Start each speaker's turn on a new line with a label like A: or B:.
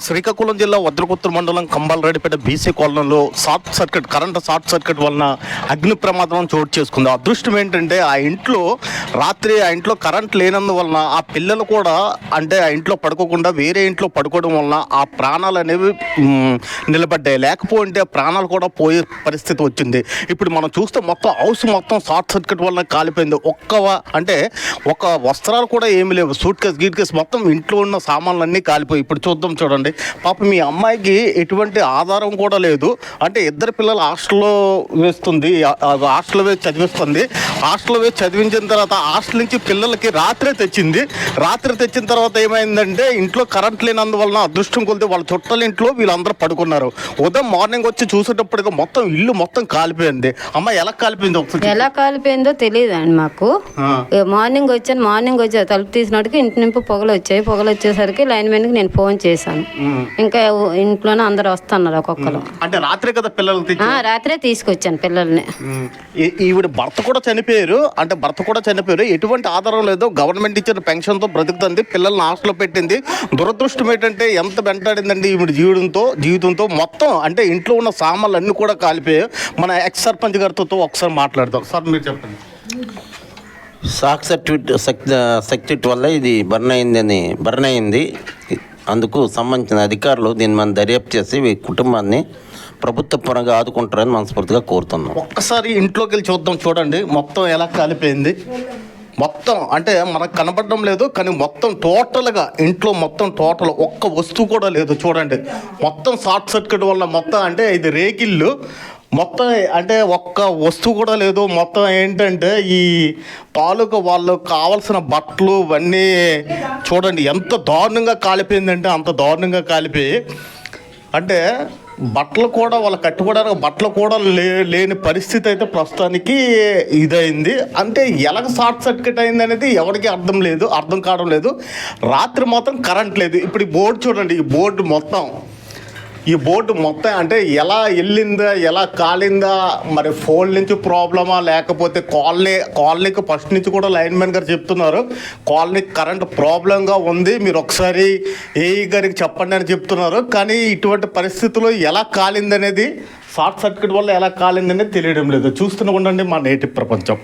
A: శ్రీకాకుళం జిల్లా వజ్రపుత్ర మండలం కంబాలరెడ్డిపేట బీసీ కాలనీలో కరెంటు షార్ట్ సర్క్యూట్ వలన అగ్ని ప్రమాదం చోటు చేసుకుంది. అదృష్టం ఏంటంటే ఆ ఇంట్లో కరెంట్ లేనందువలన ఆ పిల్లలు కూడా అంటే ఆ ఇంట్లో పడుకోకుండా వేరే ఇంట్లో పడుకోవడం వలన ఆ ప్రాణాలు అనేవి నిలబడ్డాయి. లేకపోతే ప్రాణాలు కూడా పోయే పరిస్థితి వచ్చింది. ఇప్పుడు మనం చూస్తే మొత్తం హౌస్ మొత్తం షార్ట్ సర్క్యూట్ వలన కాలిపోయింది. ఒక వస్త్రాలు కూడా ఏమి లేవు, సూట్ కేసు మొత్తం ఇంట్లో ఉన్న సామాన్లన్నీ కాలిపోయి. ఇప్పుడు చూడండి, పాప మీ అమ్మాయికి ఎటువంటి ఆధారం కూడా లేదు. అంటే ఇద్దరు పిల్లలు హాస్టల్లో వేసి చదివించిన తర్వాత హాస్టల్ నుంచి పిల్లలకి రాత్రి తెచ్చిన తర్వాత ఏమైందంటే ఇంట్లో కరెంట్ లేనందువలన అదృష్టం కొలితే వాళ్ళ చుట్టాల ఇంట్లో వీళ్ళందరూ పడుకున్నారు. ఉదయం మార్నింగ్ వచ్చి చూసేటప్పటికి మొత్తం ఇల్లు మొత్తం కాలిపోయింది. అమ్మ ఎలా కాలిపోయిందో
B: తెలియదు అండి మాకు. మార్నింగ్ వచ్చి తలుపు తీసినట్టుగా ఇంటి నుంచి పొగలు వచ్చేసరికి లైన్ మ్యాన్కి నేను ఫోన్ చేశాను. ఇంకా ఇంట్లోనే అందరు వస్తున్నారు ఒక్కొక్కరు.
A: అంటే రాత్రే కదా పిల్లలు
B: రాత్రే తీసుకొచ్చాను పిల్లల్ని.
A: ఈవిడ భర్త కూడా చనిపోయారు. ఎటువంటి ఆధారం లేదు. గవర్నమెంట్ ఇచ్చిన పెన్షన్ తో బ్రతుకుతుంది. పిల్లల్ని హాస్టల్లో పెట్టింది. దురదృష్టం ఏంటంటే ఎంత వెంటాడిందండి ఈవిడ జీవితంతో మొత్తం అంటే ఇంట్లో ఉన్న సామాన్లు అన్ని కూడా కాలిపోయాయి. మన ఎక్స్ సర్పంచ్ గారితో ఒకసారి మాట్లాడతాం. సార్ మీరు చెప్పండి.
C: షాక్ సర్క్యూట్ వల్ల ఇది బర్న్ అయింది. అందుకు సంబంధించిన అధికారులు దీన్ని మనం దర్యాప్తు చేసి ఈ కుటుంబాన్ని ప్రభుత్వ పరంగా ఆదుకుంటారని మనస్ఫూర్తిగా కోరుతున్నాం.
A: ఒక్కసారి ఇంట్లోకి వెళ్ళి చూడండి మొత్తం ఎలా కాలిపోయింది. మొత్తం అంటే మనకు కనపడడం లేదు, కానీ మొత్తం టోటల్గా ఇంట్లో మొత్తం ఒక్క వస్తువు కూడా లేదు. చూడండి మొత్తం షార్ట్ సర్క్యూట్ వల్ల మొత్తం అంటే ఇది రేకిళ్ళు మొత్తం అంటే ఒక్క వస్తువు కూడా లేదు. మొత్తం ఏంటంటే ఈ తాలూకా వాళ్ళకు కావాల్సిన బట్టలు ఇవన్నీ చూడండి ఎంత దారుణంగా కాలిపోయిందంటే అంత దారుణంగా కాలిపోయి అంటే బట్టలు కూడా వాళ్ళు కట్టుకోవడానికి బట్టలు కూడా లేని పరిస్థితి అయితే ప్రస్తుతానికి ఇదైంది. అంటే ఎలాగ షార్ట్ సర్క్యూట్ అయింది అనేది ఎవరికి అర్థం కావడం లేదు. రాత్రి మాత్రం కరెంట్ లేదు. ఇప్పుడు ఈ బోర్డు చూడండి, ఈ బోర్డు మొత్తం అంటే ఎలా వెళ్ళిందా ఎలా కాలిందా మరి ఫోన్ నుంచి ప్రాబ్లమా లేకపోతే కాలనీకి ఫస్ట్ నుంచి కూడా లైన్ మ్యాన్ గారు చెప్తున్నారు కాలనీకి కరెంట్ ప్రాబ్లంగా ఉంది, మీరు ఒకసారి ఏఈ గారికి చెప్పండి అని చెప్తున్నారు. కానీ ఇటువంటి పరిస్థితుల్లో ఎలా కాలిందనేది షార్ట్ సర్క్యూట్ వల్ల ఎలా కాలిందనేది తెలియడం లేదు. చూస్తూనే ఉండండి మా నేటి ప్రపంచం.